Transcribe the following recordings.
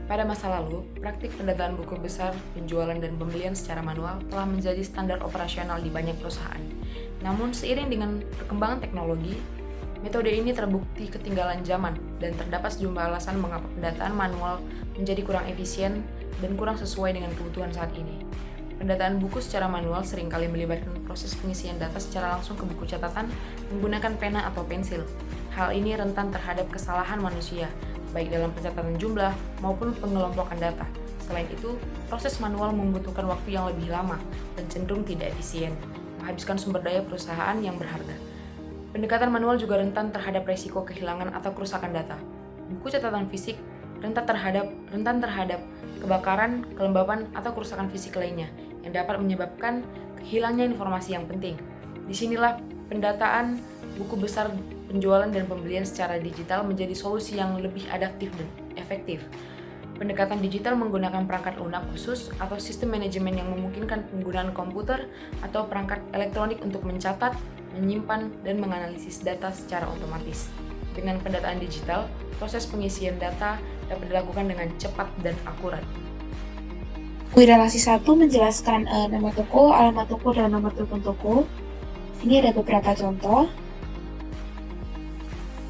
Pada masa lalu, praktik pendataan buku besar, penjualan dan pembelian secara manual telah menjadi standar operasional di banyak perusahaan. Namun, seiring dengan perkembangan teknologi, metode ini terbukti ketinggalan zaman dan terdapat sejumlah alasan mengapa pendataan manual menjadi kurang efisien dan kurang sesuai dengan kebutuhan saat ini. Pendataan buku secara manual seringkali melibatkan proses pengisian data secara langsung ke buku catatan menggunakan pena atau pensil. Hal ini rentan terhadap kesalahan manusia, baik dalam pencatatan jumlah maupun pengelompokan data. Selain itu, proses manual membutuhkan waktu yang lebih lama dan cenderung tidak efisien, menghabiskan sumber daya perusahaan yang berharga. Pendekatan manual juga rentan terhadap risiko kehilangan atau kerusakan data. Buku catatan fisik rentan terhadap kebakaran, kelembapan, atau kerusakan fisik lainnya yang dapat menyebabkan hilangnya informasi yang penting. Disinilah pendataan buku besar, penjualan dan pembelian secara digital menjadi solusi yang lebih adaptif dan efektif. Pendekatan digital menggunakan perangkat lunak khusus atau sistem manajemen yang memungkinkan penggunaan komputer atau perangkat elektronik untuk mencatat, menyimpan, dan menganalisis data secara otomatis. Dengan pendataan digital, proses pengisian data dapat dilakukan dengan cepat dan akurat. Relasi 1 menjelaskan nama toko, alamat toko, dan nomor telepon toko. Sini ada beberapa contoh.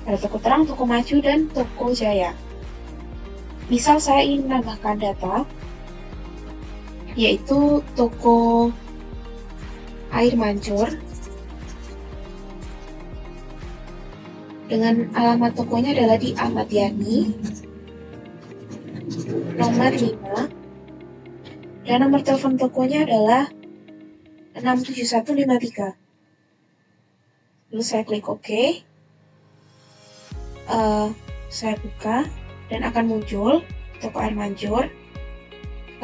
Ada toko terang, toko maju, dan toko jaya. Misal saya ingin menambahkan data, yaitu toko air mancur, dengan alamat tokonya adalah di Ahmad Yani, nomor 5, dan nomor telepon tokonya adalah 67153. Lalu saya klik OK. Saya buka dan akan muncul toko air mancur.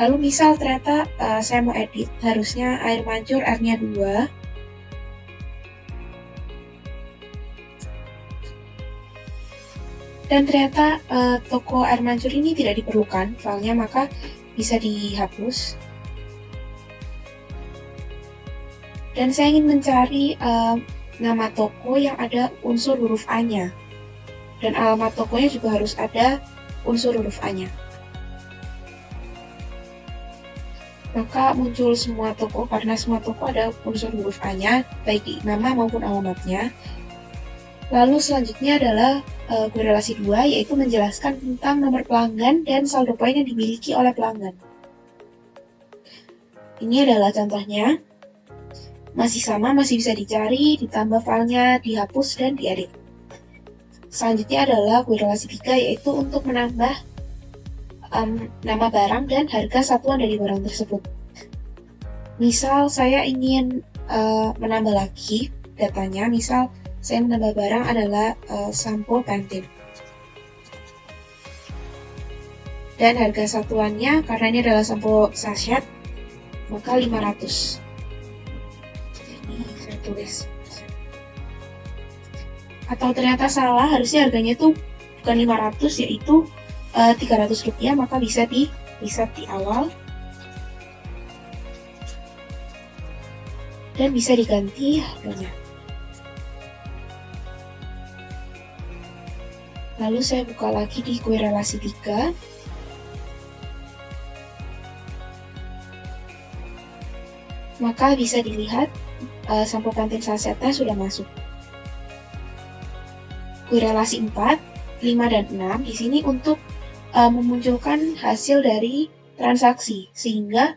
Lalu misal ternyata saya mau edit, harusnya air mancur R-nya 2. Dan ternyata toko air mancur ini tidak diperlukan filenya, maka bisa dihapus. Dan saya ingin mencari nama toko yang ada unsur huruf A-nya. Dan alamat tokonya juga harus ada unsur huruf A-nya. Maka muncul semua toko karena semua toko ada unsur huruf A-nya, baik di nama maupun alamatnya. Lalu selanjutnya adalah korelasi 2, yaitu menjelaskan tentang nomor pelanggan dan saldo poin yang dimiliki oleh pelanggan. Ini adalah contohnya. Masih sama, masih bisa dicari, ditambah filenya, dihapus, dan diedit. Selanjutnya adalah korelasi 3, yaitu untuk menambah nama barang dan harga satuan dari barang tersebut. Misal saya ingin menambah lagi datanya, misal saya menambah barang adalah sampo Pantene. Dan harga satuannya, karena ini adalah sampo sachet, maka 500. Ini saya tulis. Atau ternyata salah, harusnya harganya itu bukan 500, yaitu 300 rupiah, maka bisa di reset di awal. Dan bisa diganti harganya. Lalu saya buka lagi di korelasi 3. Maka bisa dilihat sampo Pantene sachetnya sudah masuk. Korelasi 4, 5, dan 6 di sini untuk memunculkan hasil dari transaksi, sehingga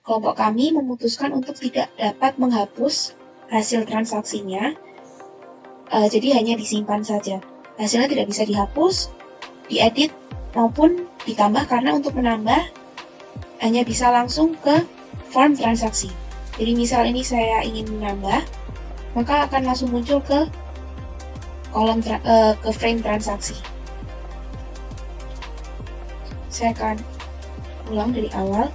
kelompok kami memutuskan untuk tidak dapat menghapus hasil transaksinya, jadi hanya disimpan saja. Hasilnya tidak bisa dihapus, diedit, maupun ditambah, karena untuk menambah hanya bisa langsung ke form transaksi. Jadi misal ini saya ingin menambah, maka akan langsung muncul ke kolom ke frame transaksi. Saya akan ulang dari awal.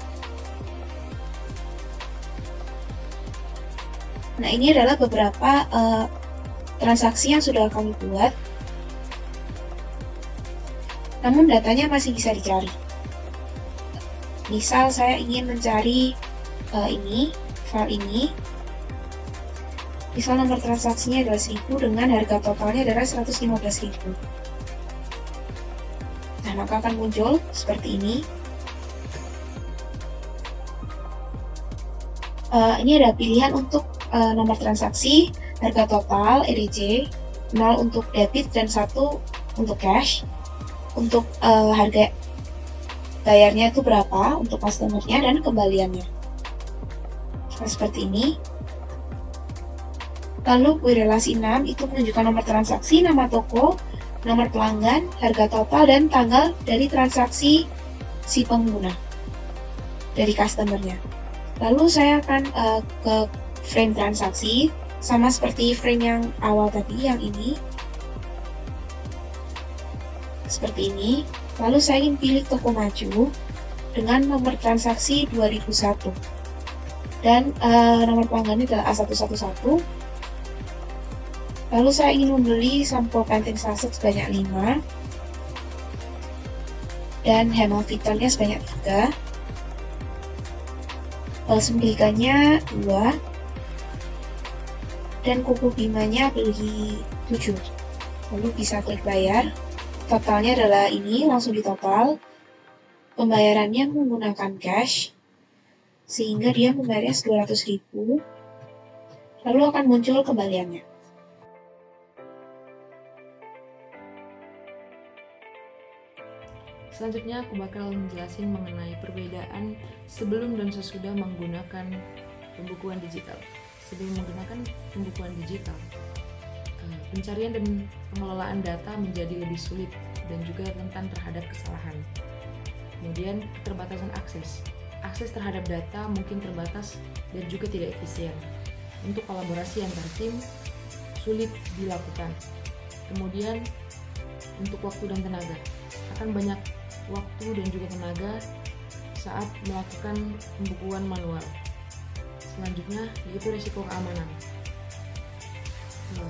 Nah, ini adalah beberapa transaksi yang sudah kami buat. Namun datanya masih bisa dicari. Misal saya ingin mencari file ini. Misal nomor transaksinya adalah 1000 dengan harga totalnya adalah 115.000. Nah, Nah, maka akan muncul seperti ini. Ini ada pilihan untuk nomor transaksi, harga total, EDC, 0 untuk debit dan 1 untuk cash. Untuk harga bayarnya itu berapa untuk customer-nya dan kembaliannya. Nah, seperti ini. Lalu query relasi 6 itu menunjukkan nomor transaksi, nama toko, nomor pelanggan, harga total, dan tanggal dari transaksi si pengguna dari customer-nya. Lalu saya akan ke frame transaksi, sama seperti frame yang awal tadi, yang ini. Seperti ini. Lalu saya ingin pilih toko maju dengan nomor transaksi 2001. Dan nomor pelanggannya adalah A111. Lalu saya ingin membeli sampo Pantene saset sebanyak 5. Dan Hemel Vitalnya sebanyak 3. Sembelikannya 2. Dan kuku Bimanya beli 7. Lalu bisa klik bayar. Totalnya adalah ini, langsung ditotal. Pembayarannya menggunakan cash, sehingga dia membayarnya 200.000. Lalu akan muncul kembaliannya. Selanjutnya aku bakal menjelasin mengenai perbedaan sebelum dan sesudah menggunakan pembukuan digital. Sebelum menggunakan pembukuan digital, pencarian dan pengelolaan data menjadi lebih sulit dan juga rentan terhadap kesalahan. Kemudian keterbatasan akses. Akses terhadap data mungkin terbatas dan juga tidak efisien. Untuk kolaborasi antar tim sulit dilakukan. Kemudian untuk waktu dan tenaga, akan banyak waktu dan juga tenaga saat melakukan pembukuan manual. Selanjutnya yaitu risiko keamanan.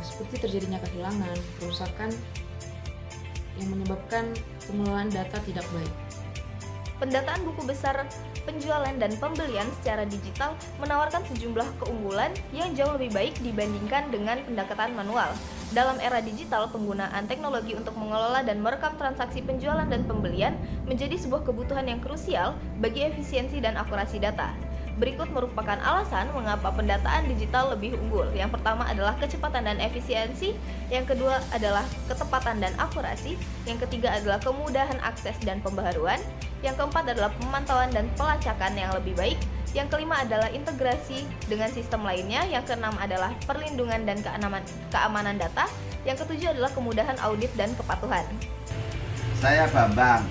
Seperti terjadinya kehilangan, kerusakan yang menyebabkan pengelolaan data tidak baik. Pendataan buku besar penjualan dan pembelian secara digital menawarkan sejumlah keunggulan yang jauh lebih baik dibandingkan dengan pendekatan manual. Dalam era digital, penggunaan teknologi untuk mengelola dan merekam transaksi penjualan dan pembelian menjadi sebuah kebutuhan yang krusial bagi efisiensi dan akurasi data. Berikut merupakan alasan mengapa pendataan digital lebih unggul. Yang pertama adalah kecepatan dan efisiensi, yang kedua adalah ketepatan dan akurasi, yang ketiga adalah kemudahan akses dan pembaharuan, yang keempat adalah pemantauan dan pelacakan yang lebih baik, yang kelima adalah integrasi dengan sistem lainnya, yang keenam adalah perlindungan dan keamanan data, yang ketujuh adalah kemudahan audit dan kepatuhan. Saya Bambang,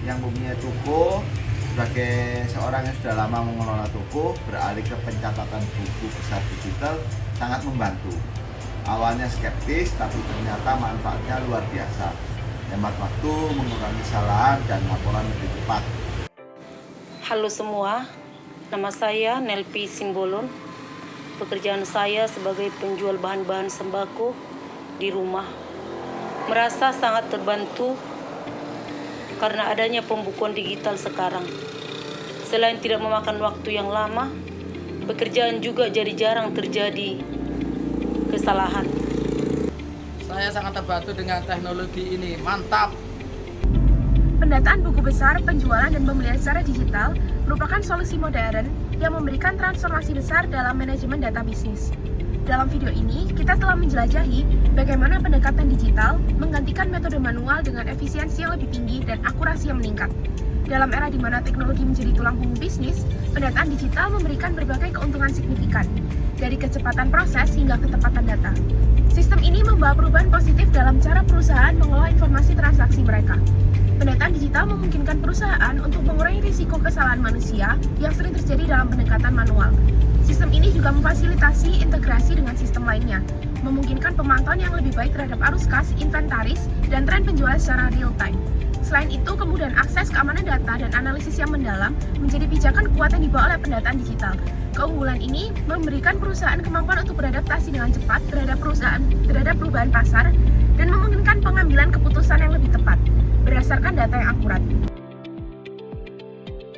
yang mempunyai toko. Sebagai seorang yang sudah lama mengelola toko, beralih ke pencatatan buku besar digital sangat membantu. Awalnya skeptis, tapi ternyata manfaatnya luar biasa. Hemat waktu, mengurangi kesalahan, dan laporan lebih cepat. Halo semua, nama saya Nelpi Simbolon. Pekerjaan saya sebagai penjual bahan-bahan sembako di rumah. Merasa sangat terbantu karena adanya pembukuan digital sekarang. Selain tidak memakan waktu yang lama, pekerjaan juga jadi jarang terjadi kesalahan. Saya sangat terbantu dengan teknologi ini, mantap! Pendataan buku besar, penjualan, dan pembelian secara digital merupakan solusi modern yang memberikan transformasi besar dalam manajemen data bisnis. Dalam video ini, kita telah menjelajahi bagaimana pendekatan digital menggantikan metode manual dengan efisiensi yang lebih tinggi dan akurasi yang meningkat. Dalam era di mana teknologi menjadi tulang punggung bisnis, pendataan digital memberikan berbagai keuntungan signifikan, dari kecepatan proses hingga ketepatan data. Sistem ini membawa perubahan positif dalam cara perusahaan mengelola informasi transaksi mereka. Pendataan digital memungkinkan perusahaan untuk mengurangi risiko kesalahan manusia yang sering terjadi dalam pendekatan manual. Sistem ini juga memfasilitasi integrasi dengan sistem lainnya, memungkinkan pemantauan yang lebih baik terhadap arus kas, inventaris, dan tren penjualan secara real-time. Selain itu, kemudahan akses, keamanan data, dan analisis yang mendalam menjadi pijakan kuat yang dibawa oleh pendataan digital. Keunggulan ini memberikan perusahaan kemampuan untuk beradaptasi dengan cepat terhadap perubahan pasar dan memungkinkan pengambilan keputusan yang lebih tepat berdasarkan data yang akurat.